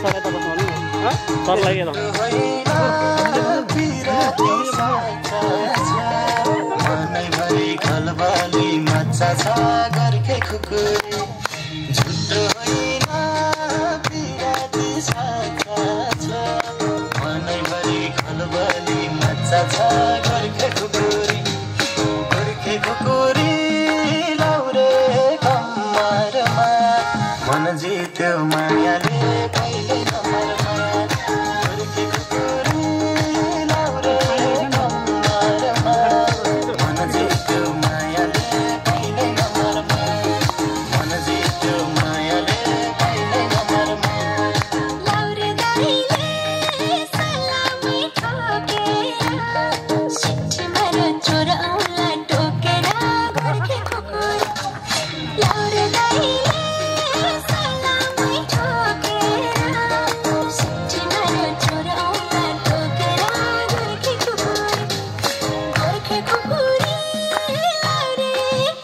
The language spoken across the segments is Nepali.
सरलाई त बस्नु नि सरलाई के मनैभरि खलबली मच्चा छ घरकै खुकुरी झुटो होइन पिराती साचा छ मनैभरि खलबली मच्चा छ घरकै खुकुरी लाउरे कम्मरमा मन जित्यो मायाले कहिले नमरमा घरकै खुकुरी लाउरे कम्मरमा मन जित्यो मायाले कहिले नमरमा मन जित्यो मायाले कहिले नमरमा लाउरे दाइले सलामी ठोकेर सिट्ठी मारो छोरा औला टोकेर घरकै खुकुरी लाउरे दाइले सलामी ठोकेर सिट्ठी मारो छोरा औला टोकेर घरकै खुकुरी लाउरे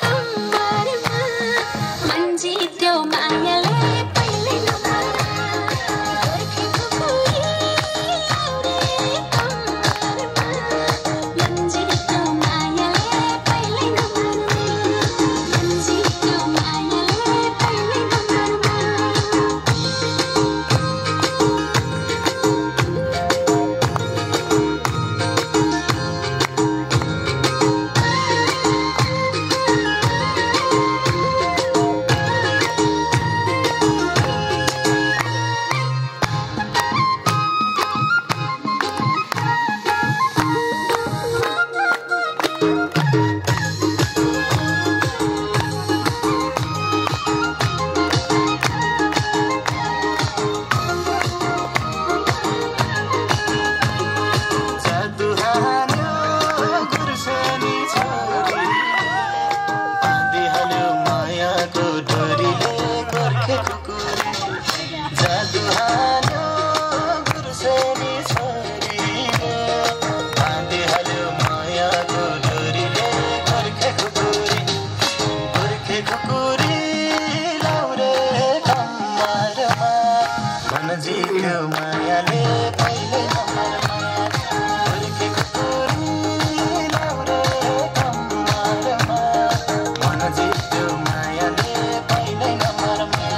कम्मरमा मन जित्यो मायाले कहिले नमरमा घरकै खुकुरी लाउरे कम्मरमा मन जित्यो मायाले कहिले नमरमा मन जित्यो मायाले कहिले नमरमा जादु हान्यो गुर्सेनी छोरी बाँधिहाल्यो मायाको डोरीले गोर्खे खुकुरी जादु हान्यो गुर्सेनी छोरीले बाँधिहाल्यो मायाको डोरीले गोर्खे खुकुरी लाउरे कम्मरमा मन जित्यो मायाले कहिले नमरमा घरकै खुकुरी लाउरे कम्मरमा मन जित्यो मायाले कहिले नमरमा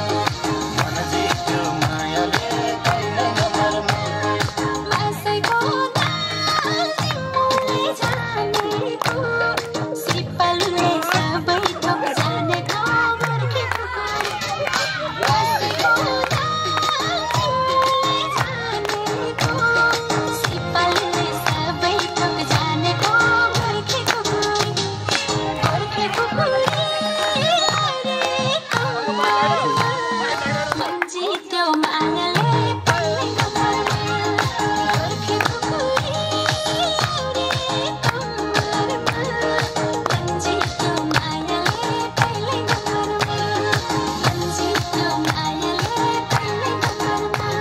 मन जित्यो मायाले कहिले नमरमा मासैको दाल तिमीले जानेको सिपालुले सबै थोक जानेको घरकै खुकुरी मासैको दाल तिमीले जानेको सिपालुले सबै थोक जानेको घरकै खुकुरी लाउरे कम्मरमा मन जित्यो मायाले कहिले नमरमा घरकै खुकुरी लाउरे कम्मरमा मन जित्यो मायाले कहिले नमरमा मन जित्यो मायाले कहिले नमरमा